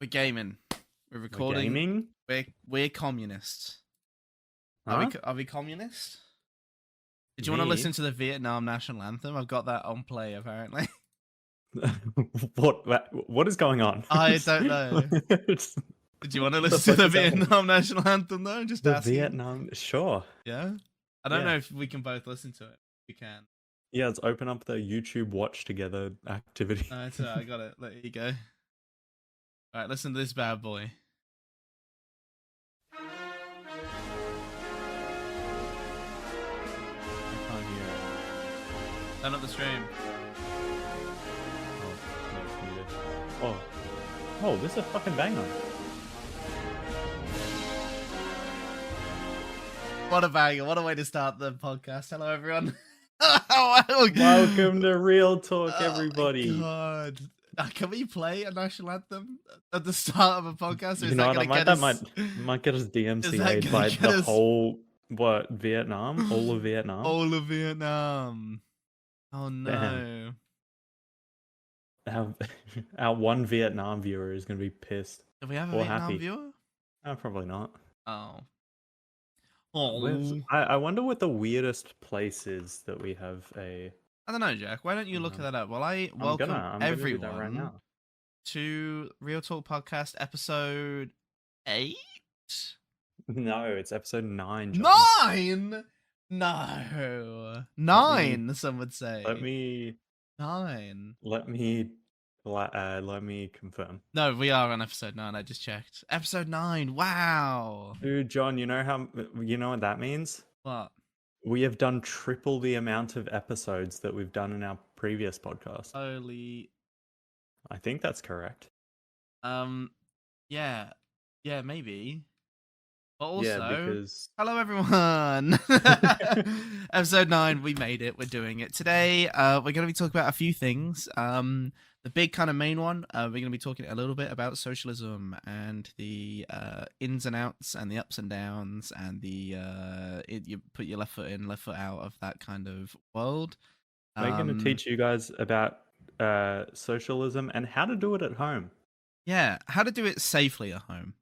We're gaming. We're We're recording. gaming? We're communists. Huh? Are we communists? Did you want to Me? listen to the Vietnam national anthem? I've got that on play apparently. What is going on? I don't know. Did you want to What the listen to fuck the is happening? Vietnam national anthem though? Just The asking. Vietnam, sure. Yeah. I don't Yeah. know if we can both listen to it. We can. Yeah, let's open up the YouTube watch together activity. No, it's I got it. There you go. All right, listen to this bad boy. I can't hear it. Turn up the stream. Oh, no, it's muted. Oh, this is a fucking banger. What a banger. What a way to start the podcast. Hello, everyone. Welcome to Real Talk, Oh everybody. my God. Can we play a national anthem at the start of a podcast? Or You is know that what? going to Might get us Is that DMCA'd gonna by get the us- whole Vietnam, all of Vietnam. All of Vietnam. Oh no. Our one Vietnam viewer is gonna be pissed. Do we have a Or Vietnam happy. viewer? Oh, probably not. Oh. I wonder what the weirdest place is that we have a. I don't know, Jack. Why don't you look No. that up while I I'm welcome gonna do everyone that right now. to Real Talk Podcast episode 8? No, it's episode 9. John. 9? No. 9, some would say. Let me 9. let me confirm. No, we are on episode 9. I just checked. Episode 9. Wow. Dude, John, you know what that means? What? We have done triple the amount of episodes that we've done in our previous podcast. Holy. I think that's correct. Yeah, maybe. But also, Yeah, because hello everyone. Episode 9, we made it. We're doing it today. We're going to be talking about a few things. The big kind of main one, we're going to be talking a little bit about socialism and the ins and outs and the ups and downs and the you put your left foot in, left foot out of that kind of world. we're going to teach you guys about socialism and how to do it at home. Yeah, how to do it safely at home.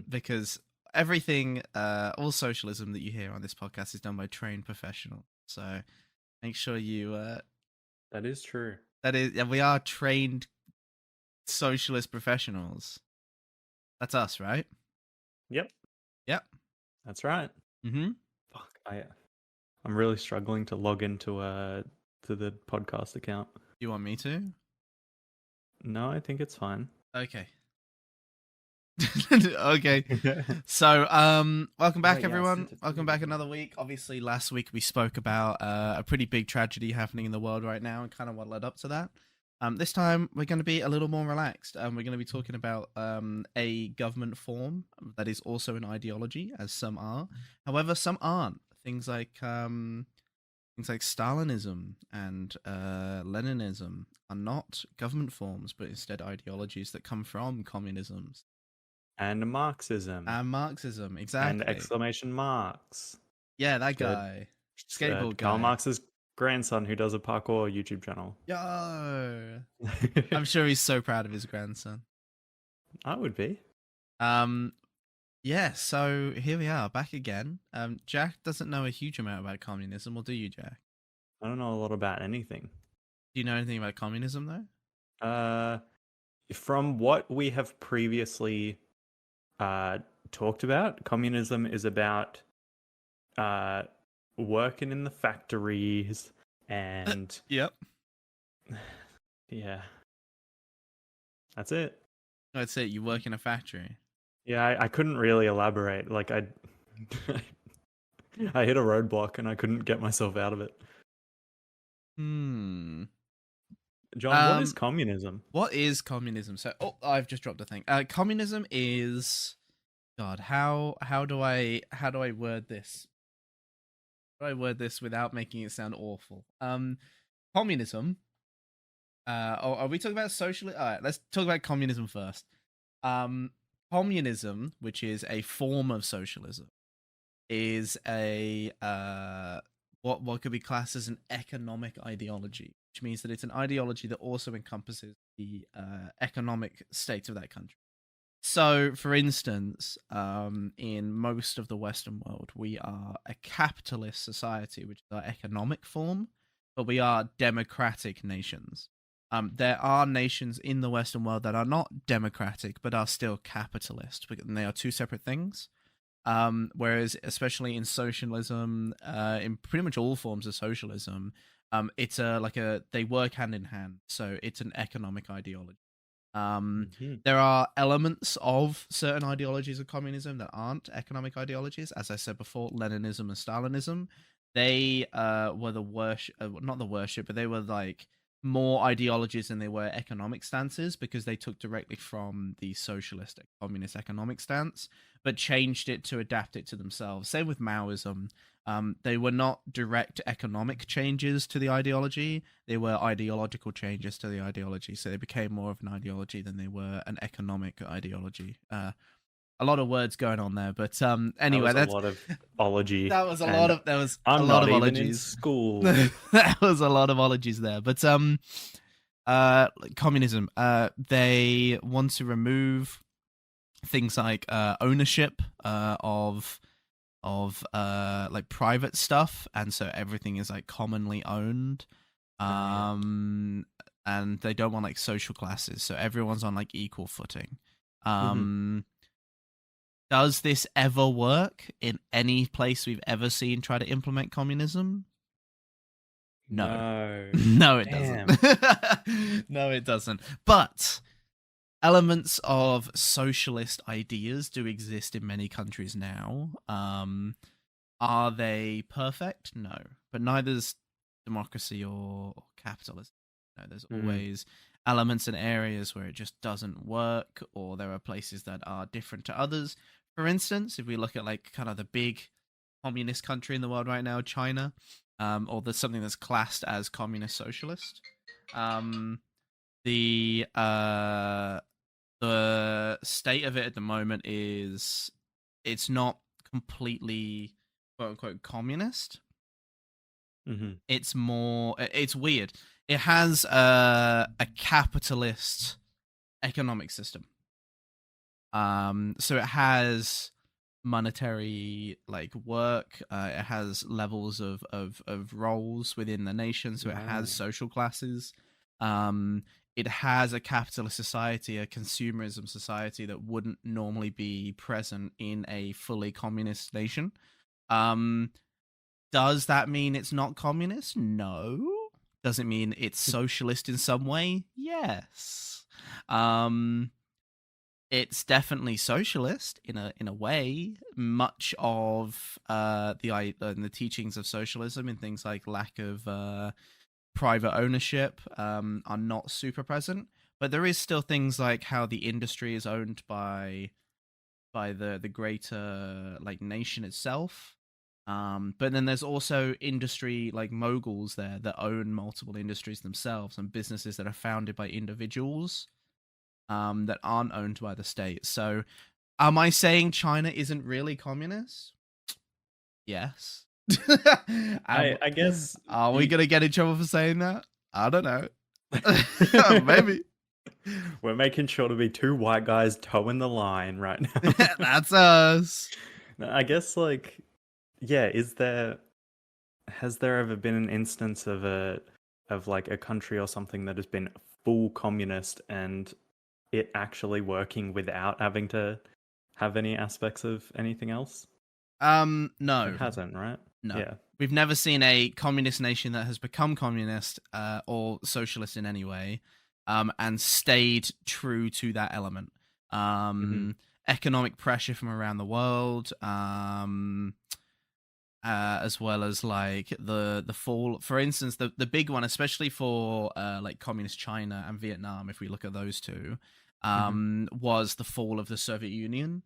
Because everything, all socialism that you hear on this podcast is done by trained professionals. So make sure you. That is true. We are trained socialist professionals. That's us, right? Yep. That's right. Mm-hmm. Fuck, I'm really struggling to log into the podcast account. You want me to? No, I think it's fine. Okay. Okay. So, welcome back, everyone. Welcome back another week. Obviously, last week we spoke about a pretty big tragedy happening in the world right now and kind of what led up to that. This time we're going to be a little more relaxed. We're going to be talking about a government form that is also an ideology, as some are. However, some aren't. Things like Stalinism and Leninism are not government forms, but instead ideologies that come from communisms. And Marxism. And Marxism, exactly. And exclamation marks. Yeah, that guy. Skateboard guy. Karl Marx's grandson who does a parkour YouTube channel. Yo! I'm sure he's so proud of his grandson. I would be. Yeah, so here we are, back again. Jack doesn't know a huge amount about communism, or do you, Jack? I don't know a lot about anything. Do you know anything about communism, though? From what we have previously talked about, communism is about working in the factories and Yep. yeah, that's it. That's it, you work in a factory. Yeah, I couldn't really elaborate. Like I hit a roadblock and I couldn't get myself out of it. John, what is communism? What is communism? So, I've just dropped a thing. Communism is, God, how do I word this? How do I word this without making it sound awful? Communism. Are we talking about socialism? All right, let's talk about communism first. Communism, which is a form of socialism, is a what could be classed as an economic ideology, which means that it's an ideology that also encompasses the economic state of that country. So, for instance, in most of the Western world, we are a capitalist society, which is our economic form, but we are democratic nations. There are nations in the Western world that are not democratic, but are still capitalist, and they are two separate things. Whereas, especially in socialism, in pretty much all forms of socialism, it's they work hand in hand. So it's an economic ideology. There are elements of certain ideologies of communism that aren't economic ideologies. As I said before, Leninism and Stalinism, they were the worship, not the worship, but they were like more ideologies than they were economic stances, because they took directly from the socialist communist economic stance, but changed it to adapt it to themselves. Same with Maoism. They were not direct economic changes to the ideology. They were ideological changes to the ideology. So they became more of an ideology than they were an economic ideology. A lot of words going on there, but anyway, that's a lot of ology. That was a lot of there was I'm a lot not of even ologies. in school. That was a lot of ologies there, but communism. They want to remove things like ownership of like private stuff, and so everything is like commonly owned. And they don't want like social classes, so everyone's on like equal footing. Does this ever work in any place we've ever seen try to implement communism? No. No, it doesn't. No, it doesn't. But elements of socialist ideas do exist in many countries now. Are they perfect? No. But neither's democracy or capitalism. No, there's always elements and areas where it just doesn't work, or there are places that are different to others. For instance, if we look at like kind of the big communist country in the world right now, China, or there's something that's classed as communist socialist, the state of it at the moment is it's not completely quote unquote communist. It's more, it's weird. It has a capitalist economic system. So it has monetary like work. It has levels of roles within the nation. So it has social classes. It has a capitalist society, a consumerism society that wouldn't normally be present in a fully communist nation. Does that mean it's not communist? No. Does it mean it's socialist in some way? Yes. It's definitely socialist in a way. Much of the teachings of socialism in things like lack of private ownership are not super present, but there is still things like how the industry is owned by the greater like nation itself. But then there's also industry like moguls there that own multiple industries themselves, and businesses that are founded by individuals that aren't owned by the state. So am I saying China isn't really communist? Yes. I guess. Are we going to get in trouble for saying that? I don't know. Maybe. We're making sure to be two white guys toeing the line right now. That's us. I guess, like, yeah, has there ever been an instance of like a country or something that has been full communist and it actually working without having to have any aspects of anything else? No. It hasn't, right? No. Yeah. We've never seen a communist nation that has become communist or socialist in any way and stayed true to that element. Economic pressure from around the world, as well as like the fall. For instance, the big one, especially for like communist China and Vietnam, if we look at those two, was the fall of the Soviet Union.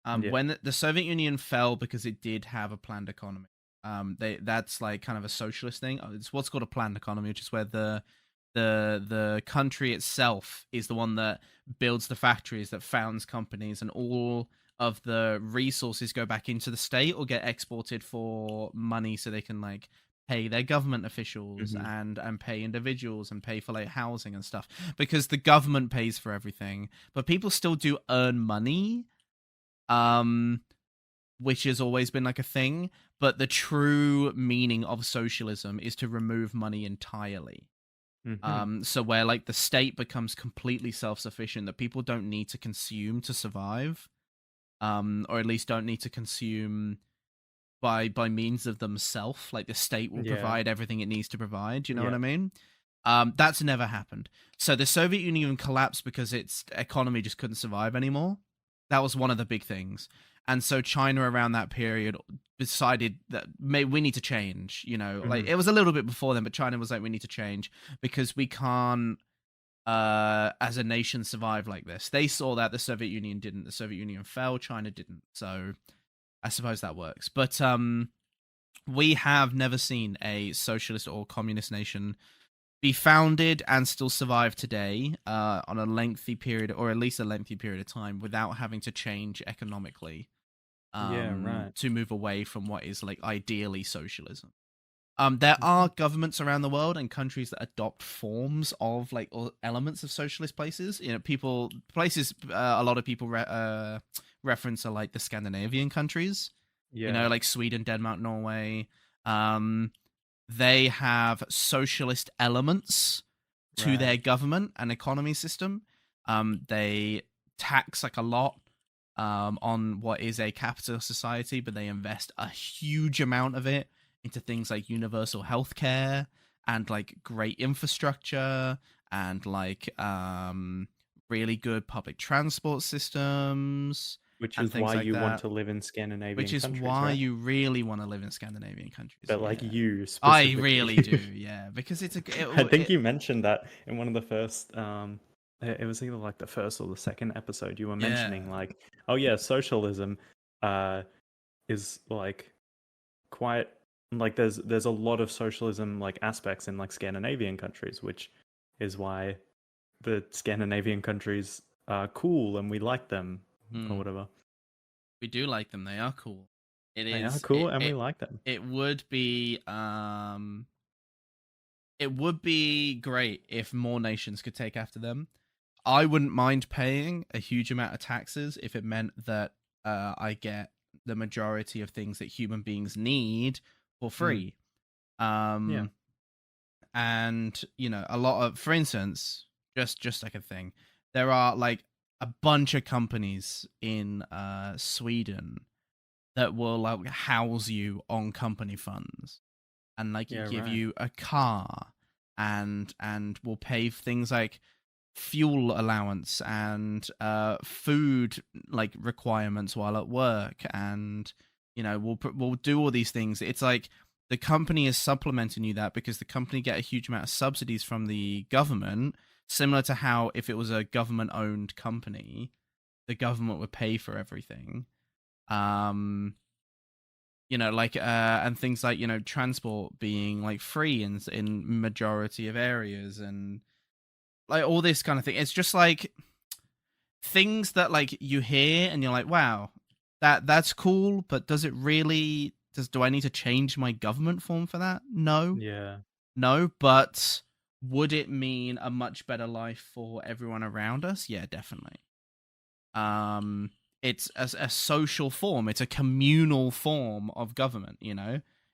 When the Soviet Union fell because it did have a planned economy. That's like kind of a socialist thing. It's what's called a planned economy, which is where the country itself is the one that builds the factories, that founds companies, and all of the resources go back into the state or get exported for money so they can like pay their government officials Mhm. and pay individuals and pay for like housing and stuff, because the government pays for everything, but people still do earn money, um which has always been like a thing. But the true meaning of socialism is to remove money entirely. Mhm. So where like the state becomes completely self-sufficient, that people don't need to consume to survive, or at least don't need to consume by means of themselves. Like the state will Yeah. provide everything it needs to provide. You know what Yeah. I mean? That's never happened. So the Soviet Union collapsed because its economy just couldn't survive anymore. That was one of the big things. And so China around that period decided that we need to change. Like Mhm. it was a little bit before then, but China was like, we need to change because we can't, as a nation, survive like this. They saw that the Soviet Union didn't. The Soviet Union fell. China didn't. So I suppose that works. But we have never seen a socialist or communist nation be founded and still survive today, on a lengthy period, or at least a lengthy period of time, without having to change economically, Yeah, right. to move away from what is like ideally socialism. There are Mhm. governments around the world and countries that adopt forms of like or elements of socialist places. Places. A lot of people reference are like the Scandinavian countries. Yeah. Like Sweden, Denmark, Norway. Um, they have socialist elements to Right. their government and economy system. They tax like a lot, on what is a capitalist society, but they invest a huge amount of it into things like universal healthcare and like great infrastructure and like really good public transport systems Which and is things why like you want that, to live in which Scandinavian is countries, why right? you really want to live in Scandinavian countries. But like Yeah, you I really do. specifically. Yeah, because it's a I think it, you mentioned that in one of the first it was either like the first or the second episode you were yeah. mentioning like, oh yeah, socialism uh is like quite like there's a lot of socialism like aspects in like Scandinavian countries, which is why the Scandinavian countries are cool and we like them or Mm, whatever. we do like them. They are cool. It They are is cool it and we it like them. it would be it would be great if more nations could take after them. I wouldn't mind paying a huge amount of taxes if it meant that, I get the majority of things that human beings need for Mm, free. yeah. Um, and a lot of, for instance, just like a thing, there are like a bunch of companies in Sweden that will like house you on company funds and like Yeah, give right. you a car and will pay for things like fuel allowance and food like requirements while at work, and we'll do all these things. It's like the company is supplementing you that because the company get a huge amount of subsidies from the government, similar to how if it was a government owned company, the government would pay for everything. um like and things like transport being like free in majority of areas, and like all this kind of thing. It's just like things that like you hear and you're like, wow, that's cool, but does it really, do I need to change my government form for that? No. Yeah. No, but would it mean a much better life for everyone around us? Yeah, definitely. um it's a social form, it's a communal form of government.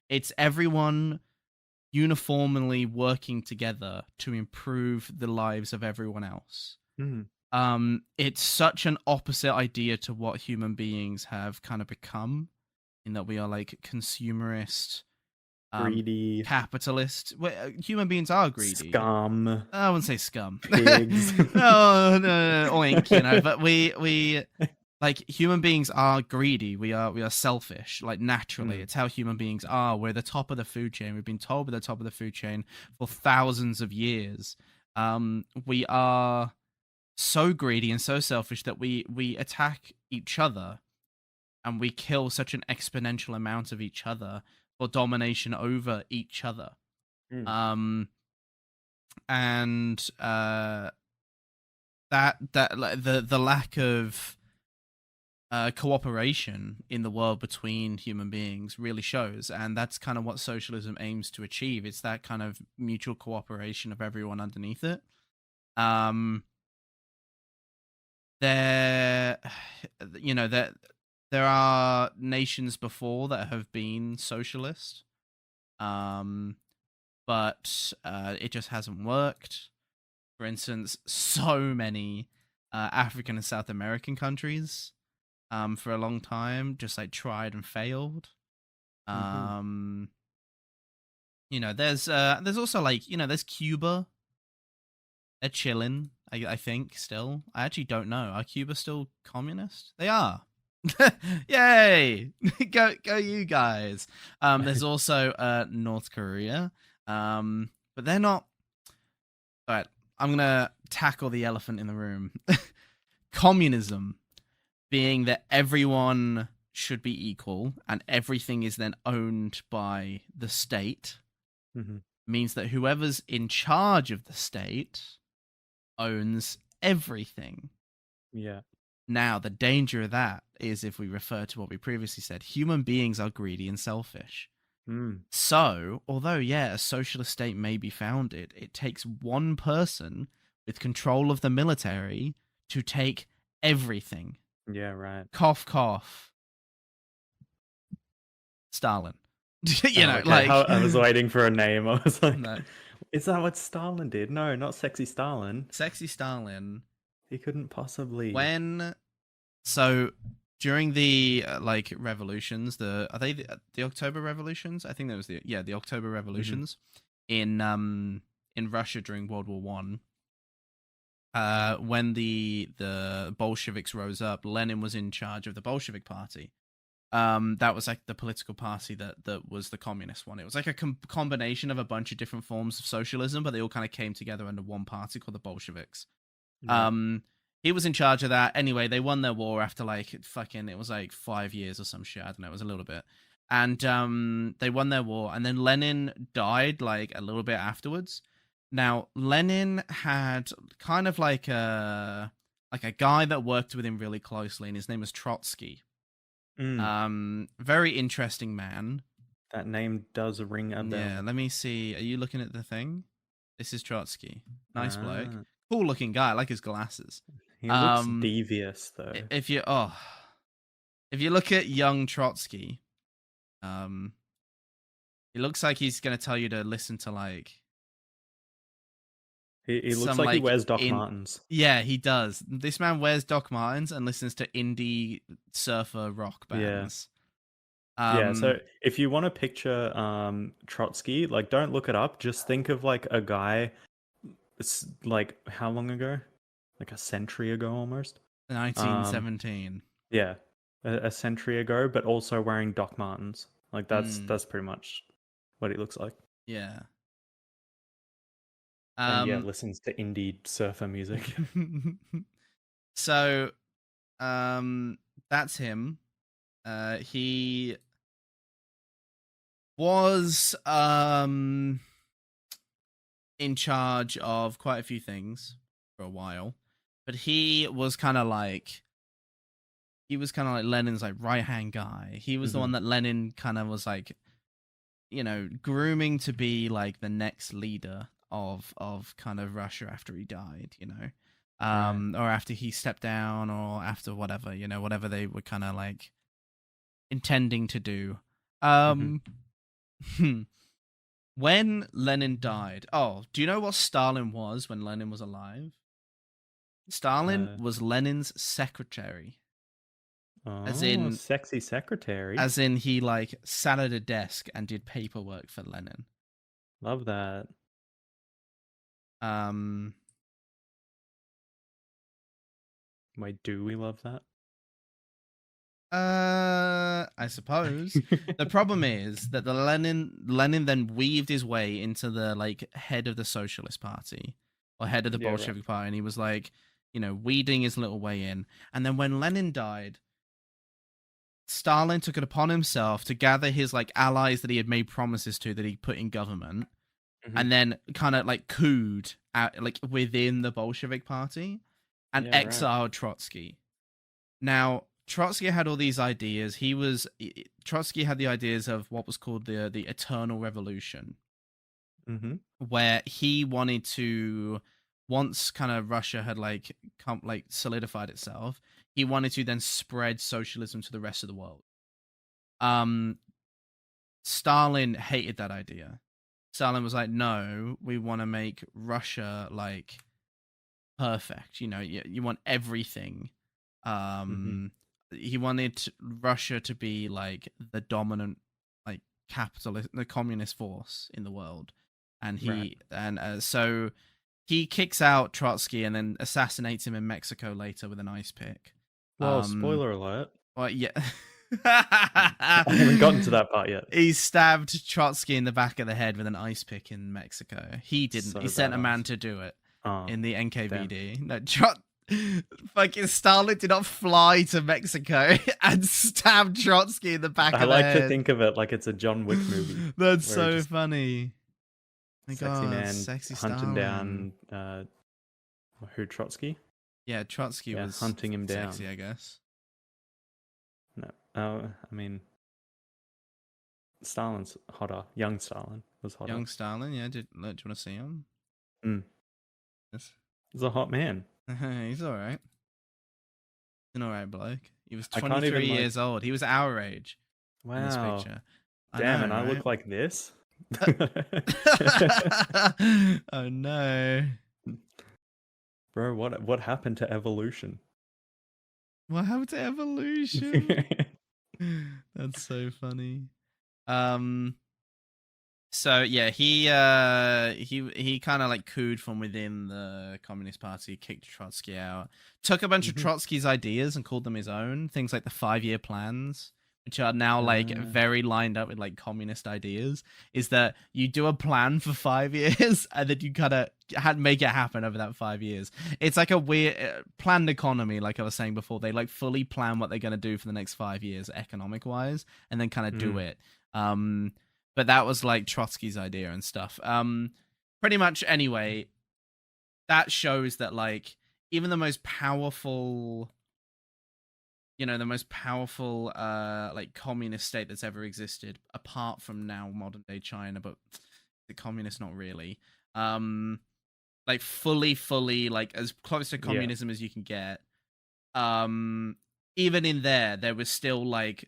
It's everyone uniformly working together to improve the lives of everyone else. Mm, It's such an opposite idea to what human beings have kind of become, in that we are like consumerist, um greedy, capitalist. Human beings are greedy. scum, I wouldn't say scum. pigs. Oh, no, oink, but we like human beings are greedy. We are selfish, like naturally. Mm, It's how human beings are. We're the top of the food chain. We've been told we're the top of the food chain for thousands of years. We are so greedy and so selfish that we attack each other, and we kill such an exponential amount of each other for domination over each other. mm, Um, and that like the lack of cooperation in the world between human beings really shows, and that's kind of what socialism aims to achieve. It's that kind of mutual cooperation of everyone underneath it. Um, there, there are nations before that have been socialist, but it just hasn't worked. For instance, so many African and South American countries for a long time just like tried and failed. Mm-hmm. There's also like there's Cuba. They're chilling. I think still. I actually don't know. Are Cuba still communist? They are. Yay! Go you guys. There's also North Korea. But they're not. All right, I'm gonna tackle the elephant in the room. Communism being that everyone should be equal and everything is then owned by the state Mm-hmm. means that whoever's in charge of the state owns everything. Yeah. Now, the danger of that is if we refer to what we previously said, human beings are greedy and selfish. Mm. So, although, yeah, a socialist state may be founded, it takes one person with control of the military to take everything. Yeah, right. Cough, cough. Stalin. Okay. I was waiting for a name. I was like, no. is that what Stalin did? No, not sexy Stalin. Sexy Stalin. He couldn't possibly. So during the revolutions, are they the October revolutions? I think that was the October revolutions in Russia during World War One. When the Bolsheviks rose up, Lenin was in charge of the Bolshevik Party. That was like the political party that was the communist one. It was like a combination of a bunch of different forms of socialism, but they all kind of came together under one party called the Bolsheviks. Yeah. He was in charge of that. Anyway, they won their war after it was like 5 years or some shit. I don't know. It was a little bit. And they won their war, and then Lenin died like a little bit afterwards. Now, Lenin had kind of like a guy that worked with him really closely, and his name was Trotsky. Very interesting man. That name does ring a bell. Yeah, let me see. Are you looking at the thing? This is Trotsky. Nice bloke. Cool looking guy. I like his glasses. He looks devious though. If you look at young Trotsky, it looks like he's gonna tell you to listen to like. He looks like he wears Doc Martens. Yeah, he does. This man wears Doc Martens and listens to indie surfer rock bands. Yeah. So if you want to picture Trotsky, like don't look it up. Just think of like a guy. It's like how long ago? Like a century ago almost. 1917. Yeah, a century ago, but also wearing Doc Martens. Like that's pretty much what he looks like. Yeah. And yeah, listens to indie surfer music. So, that's him. He was in charge of quite a few things for a while, but he was kind of like Lenin's like right hand guy. He was the one that Lenin kind of was like, grooming to be like the next leader of kind of Russia after he died, or after he stepped down, or after whatever, whatever they were kind of like intending to do. When Lenin died, do you know what Stalin was when Lenin was alive? Stalin was Lenin's secretary. As in sexy secretary. As in he like sat at a desk and did paperwork for Lenin. Love that. Wait, do we love that? I suppose. The problem is that the Lenin then weaved his way into the like head of the Socialist Party or head of the Bolshevik Party, and he was like, weeding his little way in. And then when Lenin died, Stalin took it upon himself to gather his like allies that he had made promises to that he put in government, and then kind of like couped out like within the Bolshevik Party and exiled Trotsky. Now, Trotsky had all these ideas. Trotsky had the ideas of what was called the Eternal Revolution, where he wanted to, once kind of Russia had solidified itself, he wanted to then spread socialism to the rest of the world. Stalin hated that idea. Stalin was like, no, we want to make Russia like perfect. You want everything. He wanted Russia to be like the dominant, like capitalist, the communist force in the world, and so he kicks out Trotsky and then assassinates him in Mexico later with an ice pick. Well, spoiler alert. Well, yeah. I haven't gotten to that part yet. He stabbed Trotsky in the back of the head with an ice pick in Mexico. He didn't. So he sent a man badass. to do it Oh, in the damn. NKVD. No, fucking Stalin did not fly to Mexico and stab Trotsky in the back I of the like head. to think of it like it's a John Wick movie. That's where so just funny. My Sexy God, man sexy hunting Stalin. down who, Trotsky? Yeah, Trotsky was hunting him down. sexy, I guess. No, I mean, Stalin's hotter. Young Stalin was hotter. Young Stalin, yeah. Do you want to see him? Yes. He's a hot man. He's all right. He's an all right bloke. He was I can't 23 even, years old. He was our age in this Wow. picture. Damn, and I right? look like this? Oh no. Bro, what happened to evolution? What happened to evolution? That's so funny. So yeah, he kind of like cooed from within the Communist Party, kicked Trotsky out, took a bunch of Trotsky's ideas and called them his own. Things like the 5-year plans, which are now like very lined up with like communist ideas. Is that you do a plan for 5 years and then you kind of make it happen over that 5 years. It's like a weird planned economy, like I was saying before. They like fully plan what they're going to do for the next 5 years, economic wise, and then kind of do it. But that was like Trotsky's idea and stuff. Pretty much anyway, that shows that like even the most powerful, like communist state that's ever existed, apart from now modern day China, but the communist not really. Like fully like as close to communism as you can get. Even in there was still like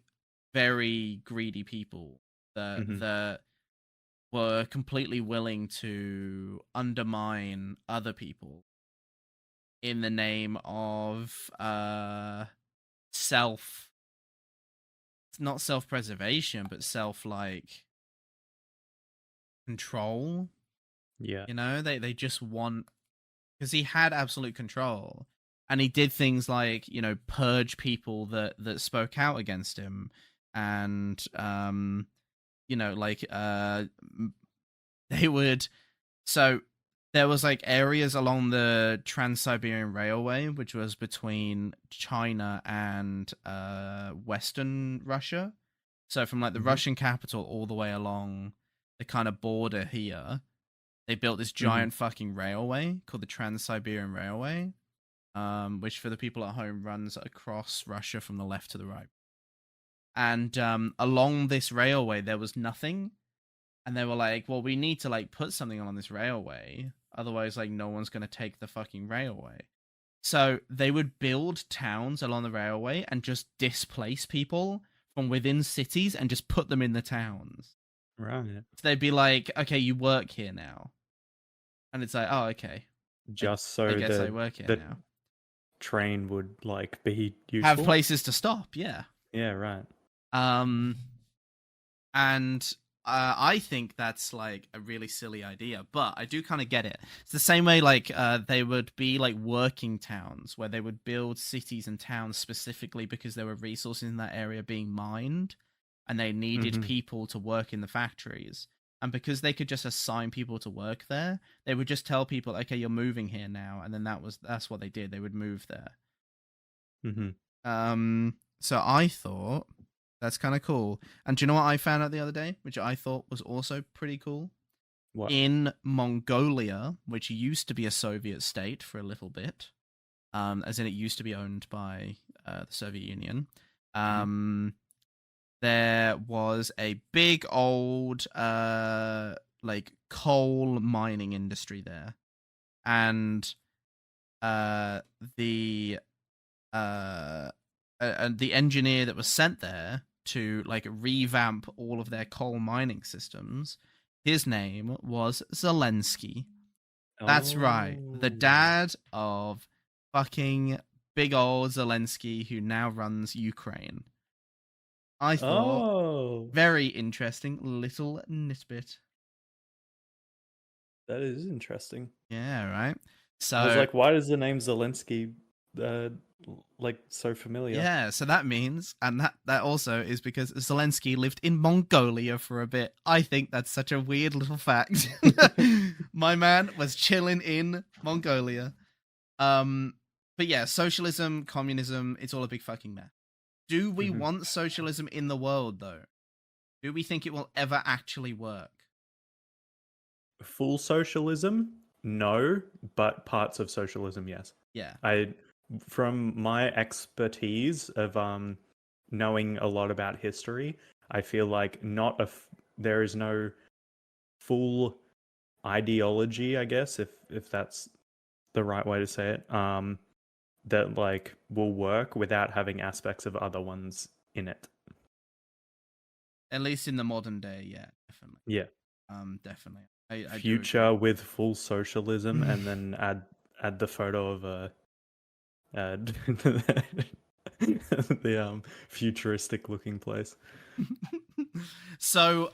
very greedy people that were completely willing to undermine other people in the name of not self-preservation, but like control. Yeah. They just want, because he had absolute control, and he did things like purge people that spoke out against him, and they would. So there was like areas along the Trans-Siberian Railway, which was between China and Western Russia. So from like the Russian capital all the way along the kind of border here, they built this giant fucking railway called the Trans-Siberian Railway, which for the people at home runs across Russia from the left to the right. And along this railway, there was nothing. And they were like, well, we need to like put something on this railway. Otherwise, like no one's going to take the fucking railway. So they would build towns along the railway and just displace people from within cities and just put them in the towns. Right. So they'd be like, okay, you work here now. And it's like, oh, okay. Just so I guess I work here now. Train would like be useful. Have places to stop, yeah. Yeah, right. And I think that's like a really silly idea, but I do kind of get it. It's the same way like they would be like working towns where they would build cities and towns specifically because there were resources in that area being mined, and they needed people to work in the factories. And because they could just assign people to work there, they would just tell people, okay, you're moving here now, and then that's what they did. They would move there. So I thought that's kind of cool. And do you know what I found out the other day, which I thought was also pretty cool? What? In Mongolia, which used to be a Soviet state for a little bit, as in it used to be owned by the Soviet Union, Mhm. there was a big old like coal mining industry there, and uh, the and the engineer that was sent there to like revamp all of their coal mining systems, his name was Zelensky. That's right, the Oh. dad of fucking big old Zelensky, who now runs Ukraine. I thought Oh, very interesting little nitbit. that is interesting. Yeah, right. I was So like, why does the name Zelensky uh like so familiar? yeah, so that means, and that also is because Zelensky lived in Mongolia for a bit. I think that's such a weird little fact. My man was chilling in Mongolia. Um, but yeah, socialism, communism, it's all a big fucking mess. Do we Mhm. want socialism in the world though? Do we think it will ever actually work? Full socialism? No, but parts of socialism, yes. Yeah. I from my expertise of knowing a lot about history, I feel like there is no full ideology, I guess, if that's the right way to say it, that like will work without having aspects of other ones in it. At least in the modern day, yeah, definitely. Yeah. Definitely. I do Future agree. with full socialism and then add the photo of a the futuristic looking place. So,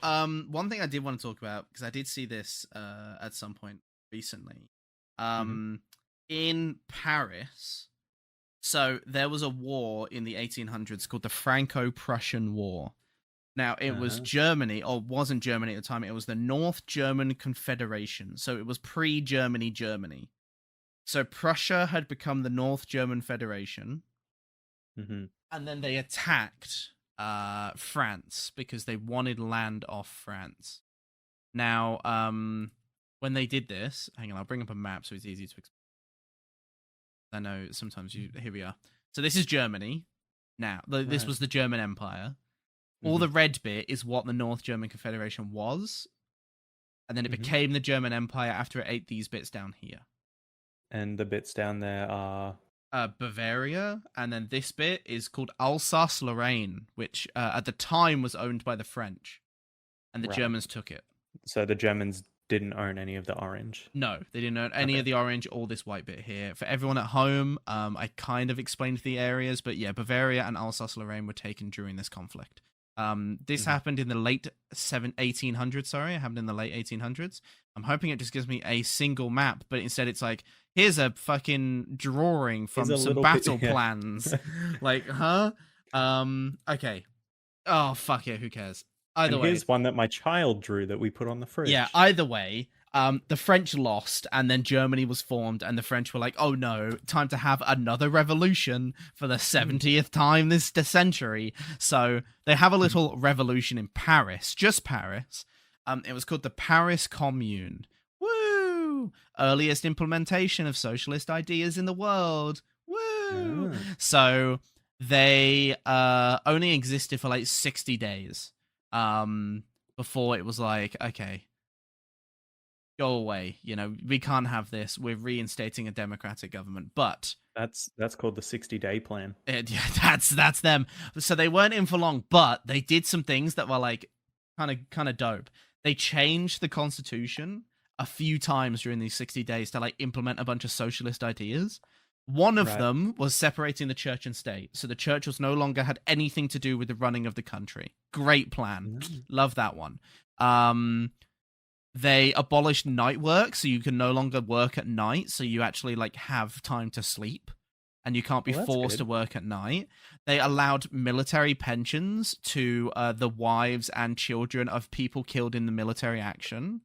one thing I did want to talk about, because I did see this at some point recently, Hmm. um, in Paris. So there was a war in the 1800s called the Franco-Prussian War. Now it was Uh-huh. Germany, or wasn't Germany at the time. It was the North German Confederation. So it was pre-Germany, Germany. So Prussia had become the North German Federation, Hmm. and then they attacked France because they wanted land off France. Now, when they did this, hang on, I'll bring up a map so it's easy to explain. I know sometimes you. Here we are. So this is Germany. Now, this Right. was the German Empire. All Hmm. the red bit is what the North German Confederation was, and then it Hmm. became the German Empire after it ate these bits down here. And the bits down there are Bavaria, and then this bit is called Alsace-Lorraine, which at the time was owned by the French, and the right. Germans took it. So the Germans didn't own any of the orange. No, they didn't own any of Okay. the orange or this white bit here. For everyone at home, I kind of explained the areas, but yeah, Bavaria and Alsace-Lorraine were taken during this conflict. This Hmm. happened in the late 1800s. Sorry, it happened in the late 1800s. I'm hoping it just gives me a single map, but instead it's like, here's a fucking drawing Here's from a some little bit. battle Yeah. plans. Like, huh? Okay. Oh, fuck it. Who cares? Either And way, here's one that my child drew that we put on the yeah, fridge. either way, the French lost, and then Germany was formed, and the French were like, "Oh no, time to have another revolution for the 70th time this century." So they have a little revolution in Paris, just Paris. It was called the Paris Commune. Woo! Earliest implementation of socialist ideas in the world. Woo! Ah, So they only existed for like 60 days. Before it was like, okay, go away. You know, we can't have this. We're reinstating a democratic government. But that's called the 60-day plan. yeah, that's them. So they weren't in for long, but they did some things that were like kind of dope. They changed the constitution a few times during these 60 days to like implement a bunch of socialist ideas. One of Right. them was separating the church and state. So the church was no longer had anything to do with the running of the country. Great plan. Mm. Love that one. Um they abolished night work, so you can no longer work at night, so you actually like have time to sleep and you can't be Well, that's forced to good. work at night. They allowed military pensions to the wives and children of people killed in the military action.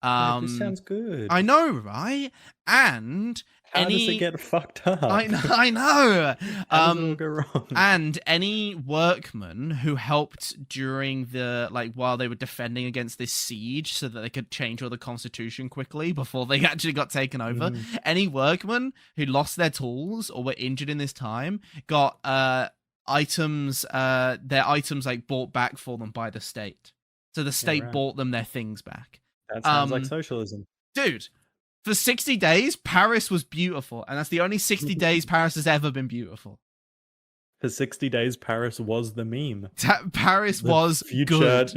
This sounds good. I know, right? And how does it get fucked up? I know. How does it all go wrong? And any workman who helped during the while they were defending against this siege, so that they could change all the constitution quickly before they actually got taken over. Any workman who lost their tools or were injured in this time got their items bought back for them by the state. So the state bought them their things back. That sounds like socialism. Dude, for 60 days, Paris was beautiful. And that's the only 60 days Paris has ever been beautiful. For 60 days, Paris was the meme. Paris was future, good.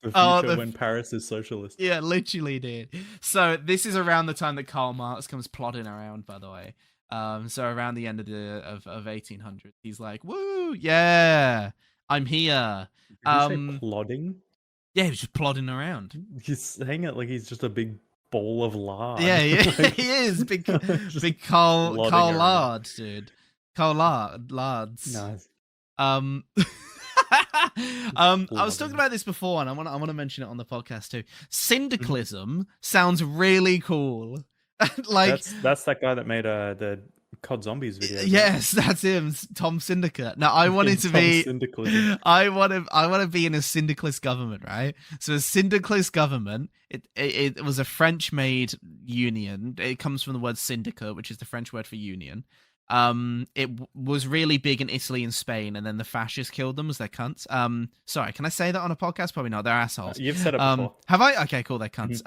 The future when Paris is socialist. Yeah, literally, dude. So this is around the time that Karl Marx comes plodding around, by the way. So around the end of 1800, he's like, woo, yeah, I'm here. Did you say plodding? Yeah, he was just plodding around. He's saying it like he's just a big ball of lard. Yeah, he is. Big Karl Lard, dude. Karl Lards. Nice. I was talking about this before, and I want to mention it on the podcast too. Syndicalism sounds really cool. That's that guy that made the COD Zombies video. Yes, that's him, Tom Syndicate. Now I wanted to be I want to be in a syndicalist government, right? So a syndicalist government, it was a French made union. It comes from the word syndicate, which is the French word for union. It was really big in Italy and Spain, and then the fascists killed them as their cunts. Sorry, can I say that on a podcast? Probably not. They're assholes. You've said it before. Have I? Okay, cool. They're cunts.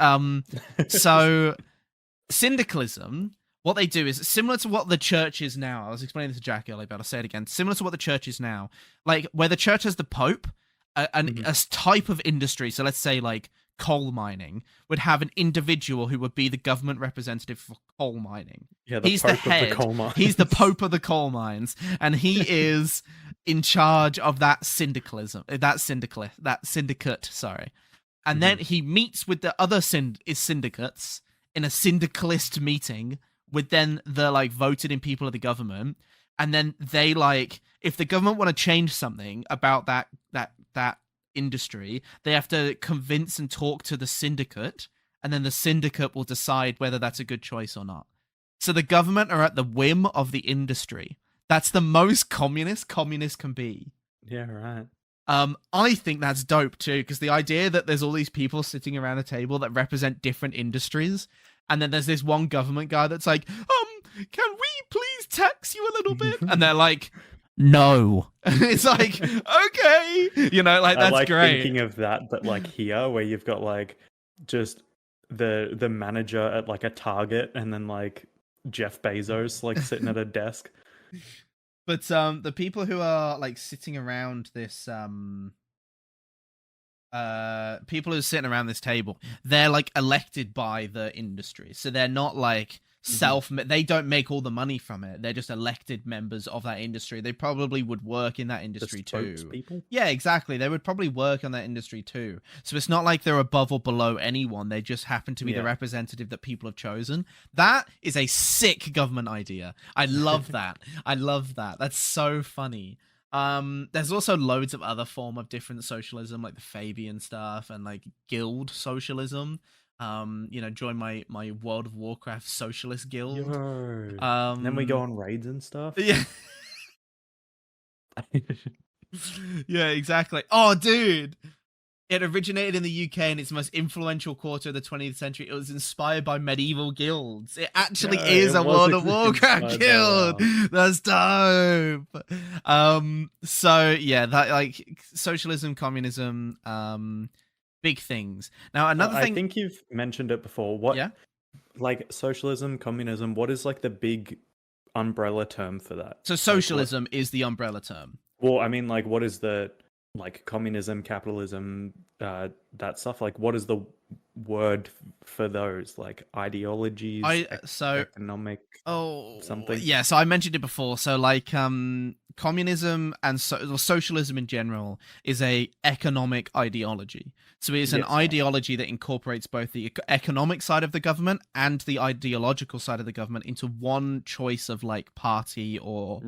So syndicalism, what they do is similar to what the church is now. I was explaining this to Jack earlier, but I'll say it again. Similar to what the church is now, like where the church has the Pope, a type of industry. So let's say like coal mining would have an individual who would be the government representative for coal mining. Yeah, he's the head. Of the coal mines. He's the Pope of the coal mines, and he is in charge of that syndicate. Sorry, and then he meets with the other syndicates in a syndicalist meeting with then the voted in people of the government, and then they if the government want to change something about that industry, they have to convince and talk to the syndicate, and then the syndicate will decide whether that's a good choice or not. So the government are at the whim of the industry. That's the most communist can be. Yeah, right. I think that's dope too, because the idea that there's all these people sitting around a table that represent different industries, and then there's this one government guy that's like, can we please tax you a little bit? And they're like, no. It's like, okay, that's I like great. Thinking of that, but here, where you've got just the manager at a Target, and then Jeff Bezos sitting at a desk. But the people who are sitting around this people who are sitting around this table, they're elected by the industry, so they're not they don't make all the money from it. They're just elected members of that industry. They probably would work in that industry too. Spokespeople? Yeah, exactly. They would probably work on that industry too. So it's not like they're above or below anyone. They just happen to be the representative that people have chosen. That is a sick government idea. I love that. I love that. That's so funny. There's also loads of other form of different socialism, like the Fabian stuff and guild socialism. Join my World of Warcraft socialist guild. And then we go on raids and stuff. Yeah. Yeah, exactly. Oh, dude. It originated in the UK and it's the most influential quarter of the 20th century. It was inspired by medieval guilds. It actually is a World of Warcraft guild. That's dope. So yeah, that socialism, communism, big things. Now another thing, I think you've mentioned it before. What? Yeah. Socialism, communism. What is the big umbrella term for that? So socialism is the umbrella term. Well, I mean, what is the communism, capitalism, that stuff? What is the word for those? Ideologies, economic, something. Yeah, so I mentioned it before. So communism and socialism in general is a economic ideology. So it is an ideology that incorporates both the economic side of the government and the ideological side of the government into one choice of party or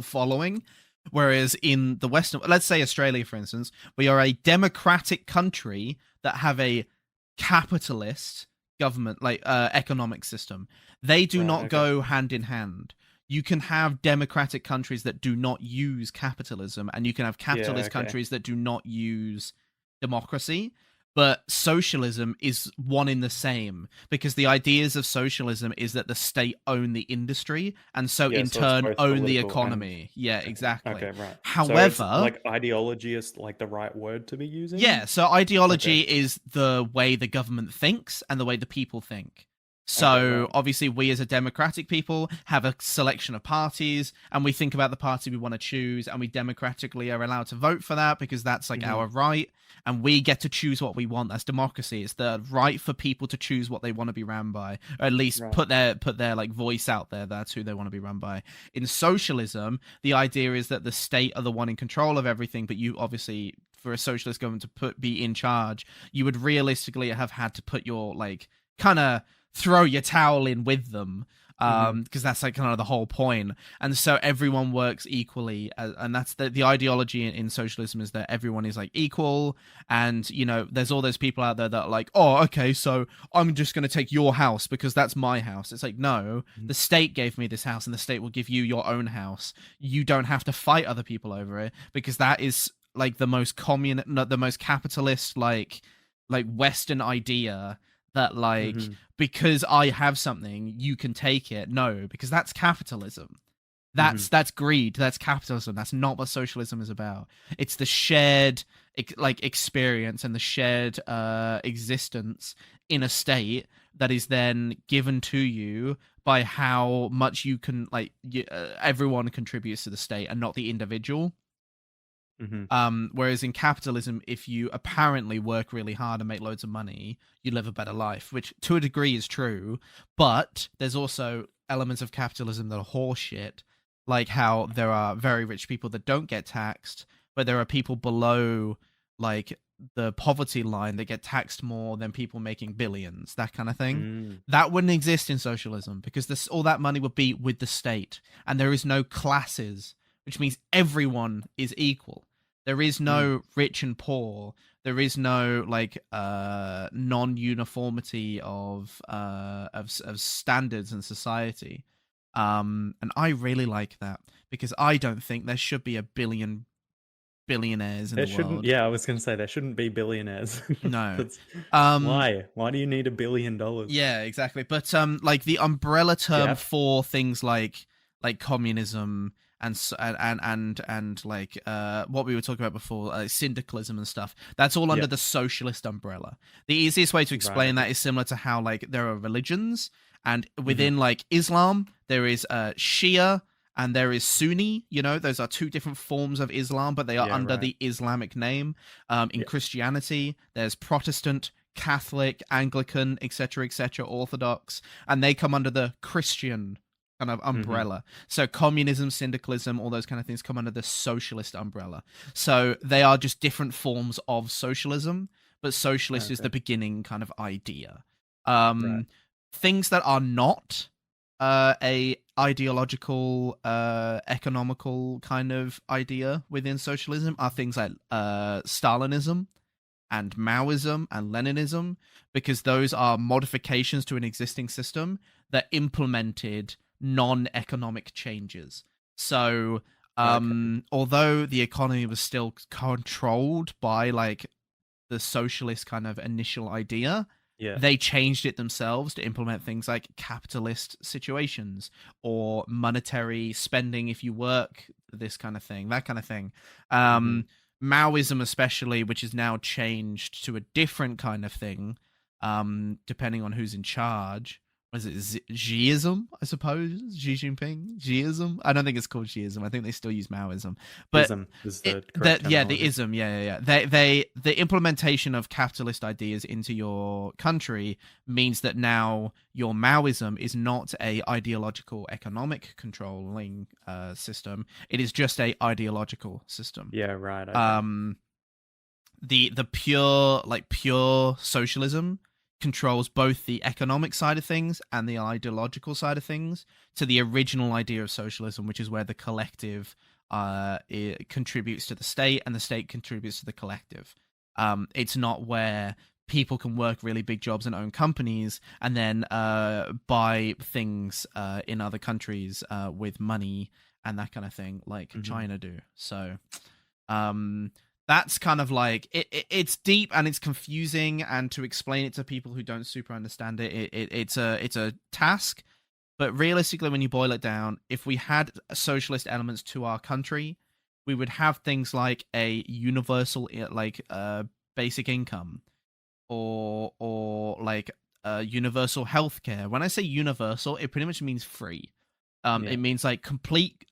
following. Whereas in the Western, let's say Australia, for instance, we are a democratic country that have a capitalist government, like economic system. They do Right. not Okay. go hand in hand. You can have democratic countries that do not use capitalism, and you can have Yeah. capitalist Okay. countries that do not use democracy. But socialism is one in the same, because the ideas of socialism is that the state own the industry and so Yeah. in So it's turn both own the political and economy. Yeah, exactly. okay. Right. So it's However, like ideology is like the right word to be yeah, using. so Okay. ideology is the way the government thinks and the way the people think. Okay. So Right. obviously, we as a democratic people have a selection of parties, and we think about the party we want to choose, and we democratically are allowed to vote for that because that's like Mm-hmm. our right, and we get to choose what we want. That's democracy. It's the right for people to choose what they want to be ran by, or at least Right. put their like voice out there. That's who they want to be run by. In socialism, the idea is that the state are the one in control of everything, but you obviously, for a socialist government to be in charge, you would realistically have had to put your like kind of throw your towel in with them, Mm-hmm. because that's like kind of the whole point. And so everyone works equally, and that's the ideology in socialism, is that everyone is like equal. And there's all those people out there that are like, oh, okay, so I'm just going to take your house because that's my house. It's like, no, the state gave me this house and the state will give you your own house. You don't have to fight other people over it, because that is like the most the most capitalist, like Western idea, that like, Mm-hmm. because I have something, you can take it. No, because that's capitalism. Mm-hmm. That's greed. That's capitalism. That's not what socialism is about. It's the shared like experience and the shared existence in a state that is then given to you by how much you can everyone contributes to the state and not the individual. Mm-hmm. Whereas in capitalism, if you apparently work really hard and make loads of money, you live a better life, which to a degree is true. But there's also elements of capitalism that are horseshit, like how there are very rich people that don't get taxed, but there are people below like the poverty line that get taxed more than people making billions, that kind of thing. Mm. That wouldn't exist in socialism, because all that money would be with the state, and there is no classes, which means everyone is equal. There is Mm. no rich and poor. There is no like non-uniformity of standards in society. And I really like that, because I don't think there should be a billion billionaires in There the shouldn't. world. Yeah, I was gonna say there shouldn't be billionaires. No. That's Um why. Why do you need $1 billion? yeah, exactly. But like the umbrella term Jeff. for things like communism and like what we were talking about before, syndicalism and stuff, that's all under Yeah. the socialist umbrella. The easiest way to explain Right. that is similar to how like there are religions, and Mm-hmm. within like Islam there is Shia and there is Sunni. Those are two different forms of Islam, but they are Yeah. under Right. the Islamic name. In Yeah. Christianity there's Protestant, Catholic, Anglican, etc., Orthodox, and they come under the Christian kind of Mm-hmm. umbrella. So communism, syndicalism, all those kind of things come under the socialist umbrella. So they are just different forms of socialism, but socialist is Okay. the beginning kind of idea. Right. Things that are not a ideological, economical kind of idea within socialism are things like Stalinism and Maoism and Leninism, because those are modifications to an existing system that implemented non-economic changes. So Okay. although the economy was still controlled by like the socialist kind of initial idea, Yeah. they changed it themselves to implement things like capitalist situations or monetary spending if you work, this kind of thing, that kind of thing. Mm-hmm. Maoism especially, which is now changed to a different kind of thing, depending on who's in charge. Was it Xiism, I suppose? Xi Jinping? Xiism? I don't think it's called Xiism. I think they still use Maoism. But Ism is the correct yeah, the terminology. ism, yeah. The implementation of capitalist ideas into your country means that now your Maoism is not a ideological economic controlling system. It is just a ideological system. Yeah. Right. Okay. The pure socialism controls both the economic side of things and the ideological side of things, to the original idea of socialism, which is where the collective it contributes to the state and the state contributes to the collective. It's not where people can work really big jobs and own companies, and then buy things in other countries with money and that kind of thing, like China do. So that's kind of like it's deep and it's confusing, and to explain it to people who don't super understand it's a task. But realistically, when you boil it down, if we had socialist elements to our country, we would have things like a universal basic income, or like universal healthcare. When I say universal, it pretty much means free. It means like complete